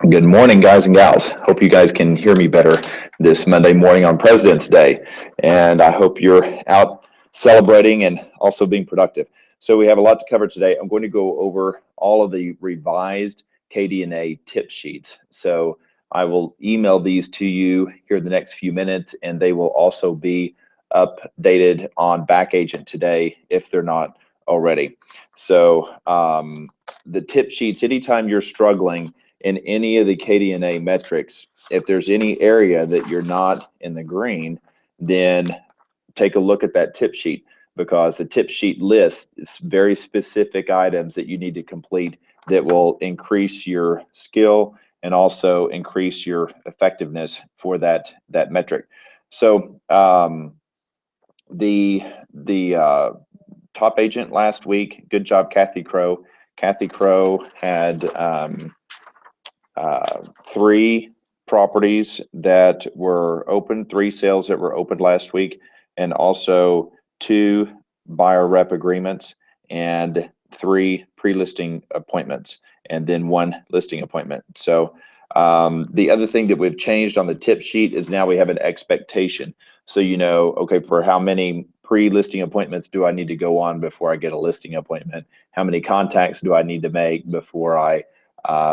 Good morning, guys and gals. Hope you guys can hear me better this Monday morning on President's Day. And I hope you're out celebrating and also being productive. So we have a lot to cover today. I'm going to go over all of the revised KDNA tip sheets. So I will email these to you here in the next few minutes, and they will also be updated on BackAgent today if they're not already. So the tip sheets, anytime you're struggling in any of the KDNA metrics, if there's any area that you're not in the green, then take a look at that tip sheet, because the tip sheet lists very specific items that you need to complete that will increase your skill and also increase your effectiveness for that metric. So the top agent last week, good job, Kathy Crow. Kathy Crow had 3 properties that were open, 3 sales that were opened last week, and also 2 buyer rep agreements and 3 pre-listing appointments, and then 1 listing appointment. So the other thing that we've changed on the tip sheet is now we have an expectation. So you know, okay, for how many pre-listing appointments do I need to go on before I get a listing appointment? How many contacts do I need to make before I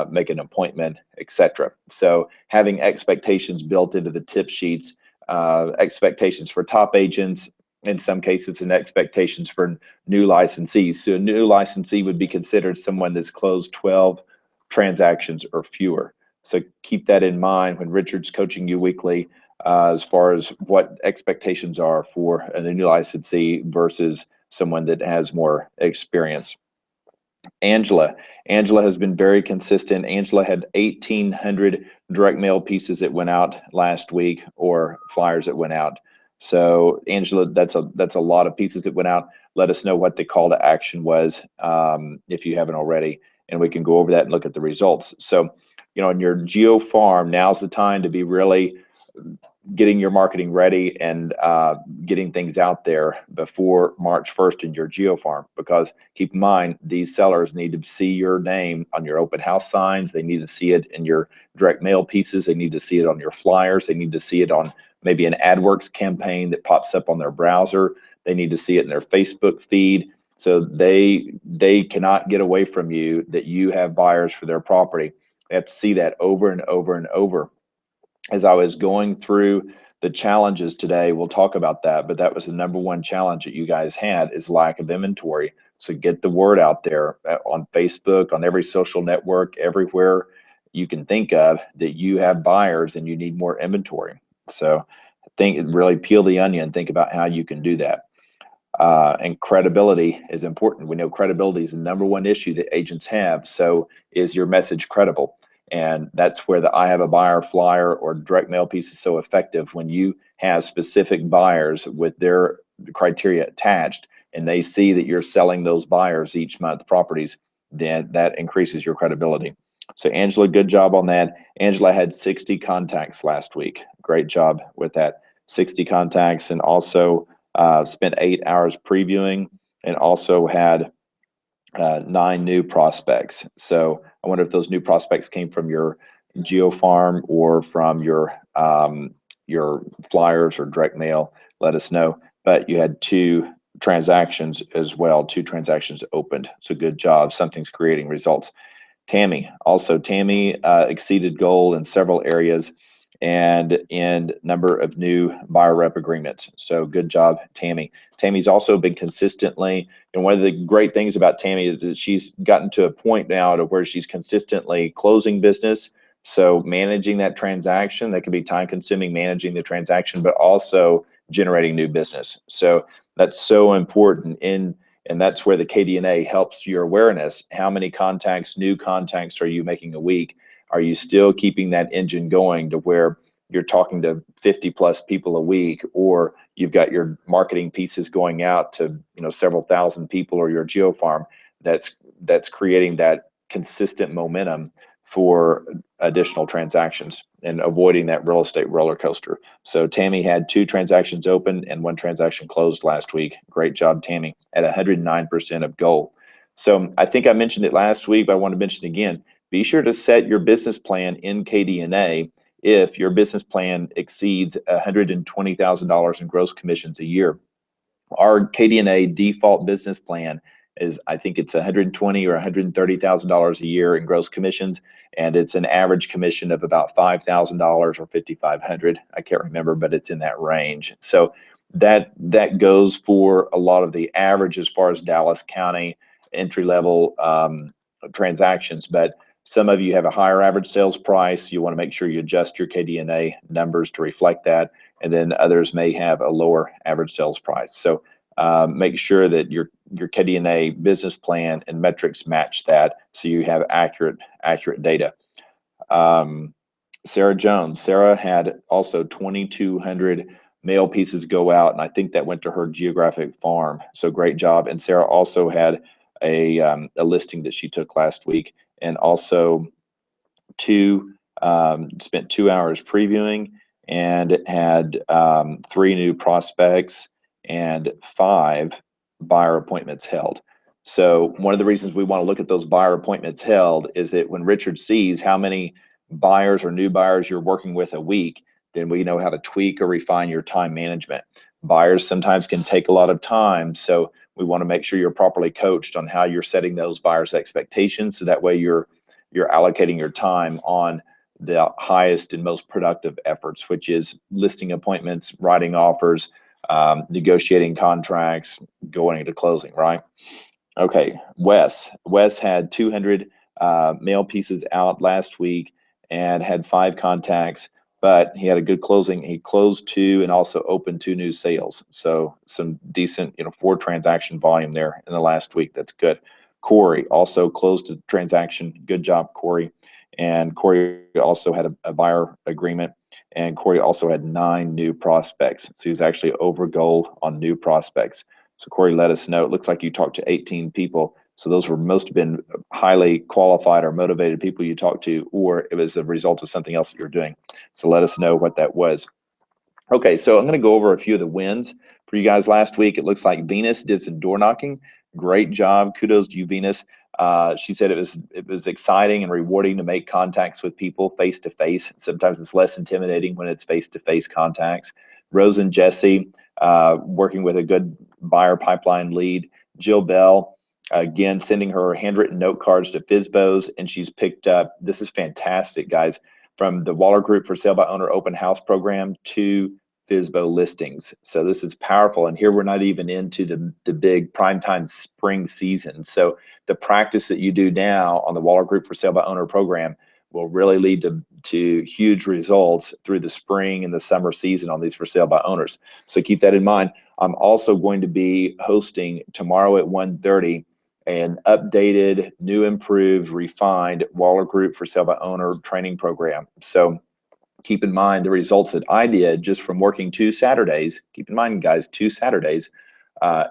make an appointment, etc. So having expectations built into the tip sheets, expectations for top agents, in some cases, and expectations for new licensees. So a new licensee would be considered someone that's closed 12 transactions or fewer. So keep that in mind when Richard's coaching you weekly as far as what expectations are for a new licensee versus someone that has more experience. Angela has been very consistent. Angela had 1,800 direct mail pieces that went out last week, or flyers that went out. So Angela, that's a lot of pieces that went out. Let us know what the call to action was if you haven't already, and we can go over that and look at the results. So, you know, in your geo farm, now's the time to be really getting your marketing ready and getting things out there before March 1st in your geo farm, because keep in mind, these sellers need to see your name on your open house signs. They need to see it in your direct mail pieces. They need to see it on your flyers. They need to see it on maybe an AdWorks campaign that pops up on their browser. They need to see it in their Facebook feed. So they cannot get away from you that you have buyers for their property. They have to see that over and over and over. As I was going through the challenges today, we'll talk about that, but that was the #1 challenge that you guys had, is lack of inventory. So get the word out there on Facebook, on every social network, everywhere you can think of, that you have buyers and you need more inventory. So really peel the onion, think about how you can do that. And credibility is important. We know credibility is the #1 issue that agents have. So is your message credible? And that's where the I have a buyer flyer or direct mail piece is so effective. When you have specific buyers with their criteria attached, and they see that you're selling those buyers each month properties, then that increases your credibility. So Angela, good job on that. Angela had 60 contacts last week. Great job with that. 60 contacts, and also spent 8 hours previewing, and also had 9 new prospects. So I wonder if those new prospects came from your geo farm or from your flyers or direct mail. Let us know. But you had 2 transactions as well, 2 transactions opened. So good job. Something's creating results. Tammy exceeded goal in several areas and in number of new buyer rep agreements. So good job, Tammy. Tammy's also been consistently, and one of the great things about Tammy is that she's gotten to a point now to where she's consistently closing business. So managing that transaction, that can be time consuming, managing the transaction, but also generating new business. So that's so important, and that's where the KDNA helps your awareness. How many contacts, new contacts, are you making a week? Are you still keeping that engine going to where you're talking to 50 plus people a week, or you've got your marketing pieces going out to, you know, several thousand people, or your geo farm that's creating that consistent momentum for additional transactions and avoiding that real estate roller coaster. So Tammy had 2 transactions open and 1 transaction closed last week. Great job, Tammy, at 109% of goal. So I think I mentioned it last week, but I want to mention it again. Be sure to set your business plan in KDNA if your business plan exceeds $120,000 in gross commissions a year. Our KDNA default business plan is, I think it's 120 or $130,000 a year in gross commissions, and it's an average commission of about $5,000 or 5,500. I can't remember, but it's in that range. So that goes for a lot of the average as far as Dallas County entry level transactions. But some of you have a higher average sales price. You want to make sure you adjust your KDNA numbers to reflect that, and then others may have a lower average sales price. So make sure that your KDNA business plan and metrics match that, so you have accurate data. Sarah Jones. Sarah had also 2,200 mail pieces go out, and I think that went to her geographic farm. So great job. And Sarah also had a listing that she took last week, and also spent 2 hours previewing, and had 3 new prospects and 5 buyer appointments held. So one of the reasons we want to look at those buyer appointments held is that when Richard sees how many buyers or new buyers you're working with a week, then we know how to tweak or refine your time management. Buyers sometimes can take a lot of time, so we want to make sure you're properly coached on how you're setting those buyers' expectations, so that way you're allocating your time on the highest and most productive efforts, which is listing appointments, writing offers, negotiating contracts, going into closing, right? Okay, Wes had 200 mail pieces out last week and had 5 contacts, but he had a good closing. He closed 2 and also opened 2 new sales. So some decent, 4 transaction volume there in the last week. That's good. Corey also closed a transaction. Good job, Corey. And Corey also had a buyer agreement, and Corey also had 9 new prospects. So he's actually over goal on new prospects. So Corey let us know. It looks like you talked to 18 people. So those must have been highly qualified or motivated people you talked to, or it was a result of something else that you're doing. So let us know what that was. Okay, so I'm going to go over a few of the wins for you guys last week. It looks like Venus did some door knocking. Great job. Kudos to you, Venus. She said it was exciting and rewarding to make contacts with people face to face. Sometimes it's less intimidating when it's face to face contacts. Rose and Jesse working with a good buyer pipeline lead. Jill Bell, again, sending her handwritten note cards to FSBOs, and she's picked up, this is fantastic, guys, from the Waller Group for Sale by Owner open house program to FSBO listings. So this is powerful. And here we're not even into the big primetime spring season. So the practice that you do now on the Waller Group for Sale by Owner program will really lead to huge results through the spring and the summer season on these for sale by owners. So keep that in mind. I'm also going to be hosting tomorrow at 1:30 an updated, new, improved, refined Waller Group for Sale by Owner training program. So keep in mind the results that I did just from working 2 Saturdays. Keep in mind, guys, 2 Saturdays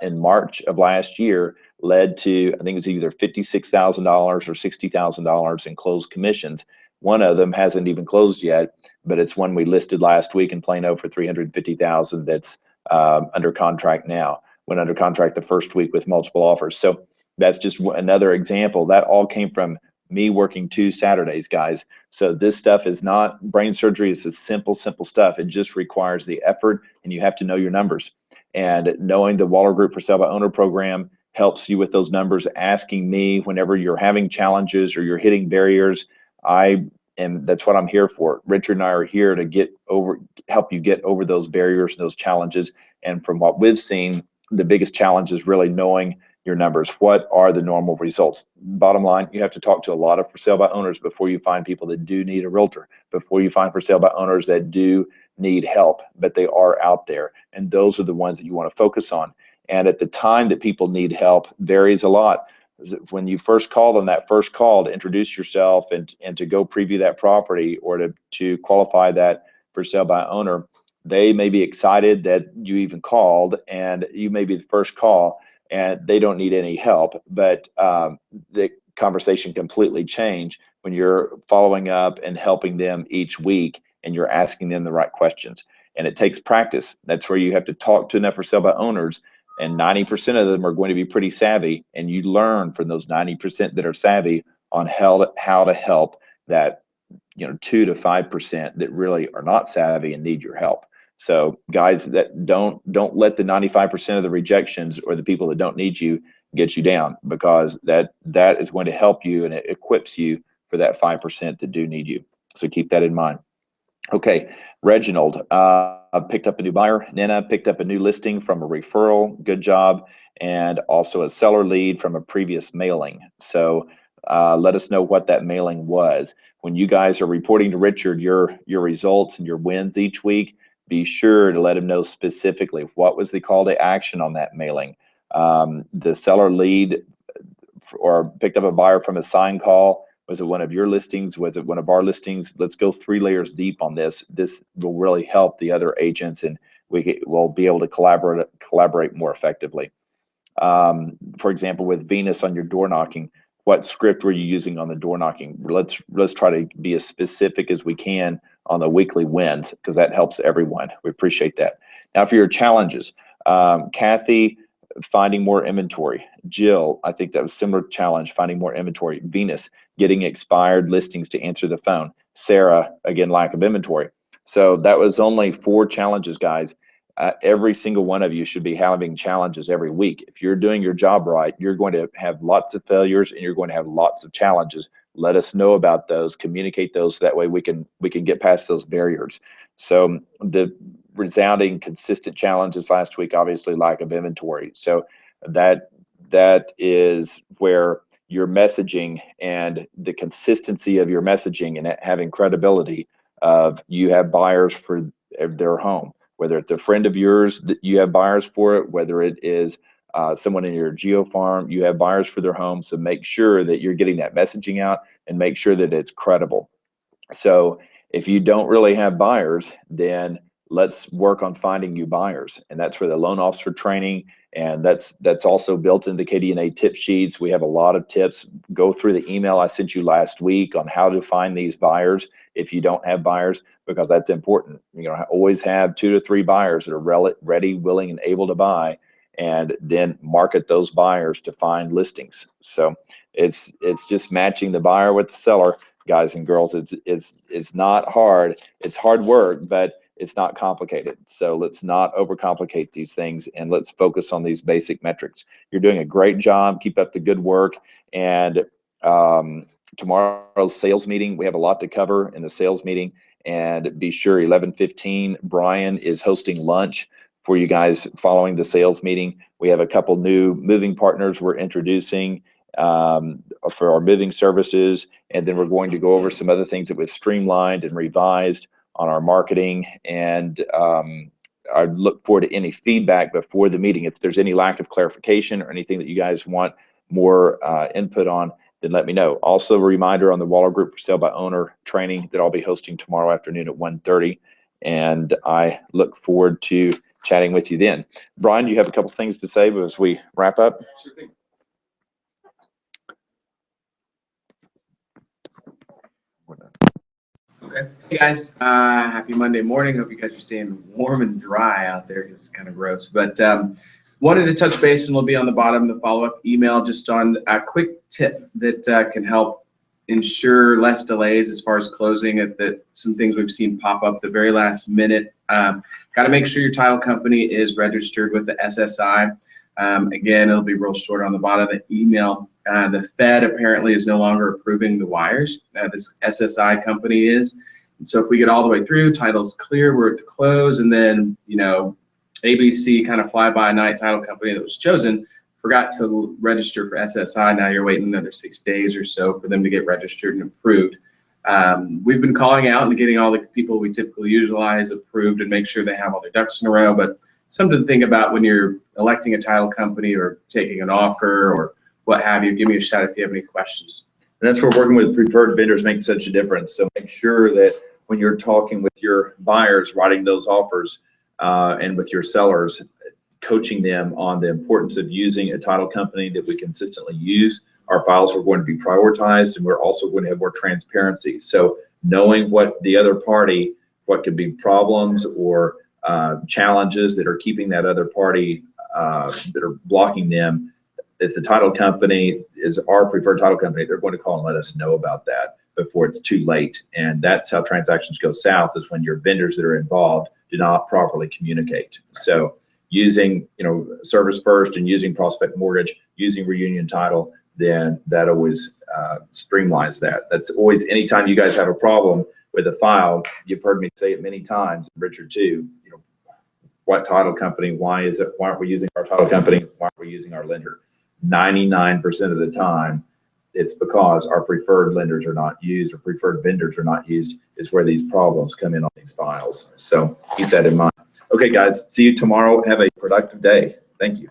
in March of last year led to, I think it's either $56,000 or $60,000 in closed commissions. One of them hasn't even closed yet, but it's one we listed last week in Plano for $350,000 that's under contract now. Went under contract the first week with multiple offers. So that's just another example. That all came from me working 2 Saturdays, guys. So this stuff is not brain surgery. It's a simple stuff. It just requires the effort, and you have to know your numbers. And knowing the Waller Group for Sale by Owner program helps you with those numbers. Asking me whenever you're having challenges or you're hitting barriers, that's what I'm here for. Richard and I are here to help you get over those barriers, those challenges. And from what we've seen, the biggest challenge is really knowing your numbers. What are the normal results? Bottom line, you have to talk to a lot of for sale by owners before you find people that do need a realtor, before you find for sale by owners that do need help, but they are out there. And those are the ones that you want to focus on. And at the time that people need help varies a lot. When you first called on that first call to introduce yourself and to go preview that property or to qualify that for sale by owner, they may be excited that you even called, and you may be the first call, and they don't need any help. But the conversation completely changed when you're following up and helping them each week, and you're asking them the right questions. And it takes practice. That's where you have to talk to enough for sale by owners and 90% of them are going to be pretty savvy, and you learn from those 90% that are savvy on how to help that 2 to 5% that really are not savvy and need your help. So guys, that don't let the 95% of the rejections or the people that don't need you get you down, because that is going to help you, and it equips you for that 5% that do need you. So keep that in mind. Okay, Reginald picked up a new buyer. Nina picked up a new listing from a referral. Good job. And also a seller lead from a previous mailing. So let us know what that mailing was. When you guys are reporting to Richard your results and your wins each week, be sure to let him know specifically what was the call to action on that mailing. The seller lead or picked up a buyer from a sign call. Was it one of your listings? Was it one of our listings? Let's go 3 layers deep on this. This will really help the other agents, and we will be able to collaborate more effectively. For example, with Venus on your door knocking, what script were you using on the door knocking? Let's try to be as specific as we can on the weekly wins, because that helps everyone. We appreciate that. Now for your challenges, Kathy, finding more inventory. Jill, I think that was similar challenge, finding more inventory. Venus, getting expired listings to answer the phone. Sarah, again, lack of inventory. So that was only 4 challenges, guys. Every single one of you should be having challenges every week. If you're doing your job right, you're going to have lots of failures and you're going to have lots of challenges. Let us know about those, communicate those, so that way we can get past those barriers. So the resounding consistent challenges last week, obviously lack of inventory. So that is where your messaging and the consistency of your messaging and having credibility of you have buyers for their home, whether it's a friend of yours that you have buyers for it, whether it is someone in your geo farm, you have buyers for their home. So make sure that you're getting that messaging out and make sure that it's credible. So if you don't really have buyers, then let's work on finding new buyers. And that's where the loan officer training, and that's also built into KDNA tip sheets. We have a lot of tips. Go through the email I sent you last week on how to find these buyers if you don't have buyers, because that's important. Always have 2 to 3 buyers that are ready, willing, and able to buy, and then market those buyers to find listings. So it's just matching the buyer with the seller, guys and girls. It's not hard. It's hard work, but it's not complicated. So let's not overcomplicate these things, and let's focus on these basic metrics. You're doing a great job. Keep up the good work. And tomorrow's sales meeting, we have a lot to cover in the sales meeting. And be sure 11:15, Brian is hosting lunch for you guys following the sales meeting. We have a couple new moving partners we're introducing for our moving services, and then we're going to go over some other things that we've streamlined and revised on our marketing. And I look forward to any feedback before the meeting. If there's any lack of clarification or anything that you guys want more input on, then let me know. Also, a reminder on the Waller Group for Sale by Owner training that I'll be hosting tomorrow afternoon at 1:30, and I look forward to chatting with you then. Brian, you have a couple things to say as we wrap up? Sure thing. Okay. Hey guys, happy Monday morning. Hope you guys are staying warm and dry out there because it's kind of gross. But wanted to touch base, and we'll be on the bottom of the follow-up email just on a quick tip that can help ensure less delays as far as closing at some things we've seen pop up the very last minute. Got to make sure your title company is registered with the SSI. Again, it'll be real short on the bottom of the email. The Fed apparently is no longer approving the wires. This SSI company is. And so if we get all the way through, title's clear, we're to close, and then, ABC kind of fly-by-night title company that was chosen forgot to register for SSI. Now you're waiting another 6 days or so for them to get registered and approved. We've been calling out and getting all the people we typically utilize approved and make sure they have all their ducks in a row. But something to think about when you're electing a title company or taking an offer or what have you. Give me a shout if you have any questions. And that's where working with preferred vendors makes such a difference. So make sure that when you're talking with your buyers, writing those offers, and with your sellers, coaching them on the importance of using a title company that we consistently use. Our files are going to be prioritized, and we're also going to have more transparency. So knowing what the other party, what could be problems or challenges that are keeping that other party that are blocking them. If the title company is our preferred title company, they're going to call and let us know about that before it's too late. And that's how transactions go south, is when your vendors that are involved do not properly communicate. So using, Service First and using Prospect Mortgage, using Reunion Title, then that always streamlines that. That's always, anytime you guys have a problem with a file, you've heard me say it many times, Richard too, what title company, why aren't we using our title company? Why aren't we using our lender? 99% of the time, it's because our preferred lenders are not used or preferred vendors are not used, is where these problems come in on these files. So keep that in mind. Okay, guys, see you tomorrow. Have a productive day. Thank you.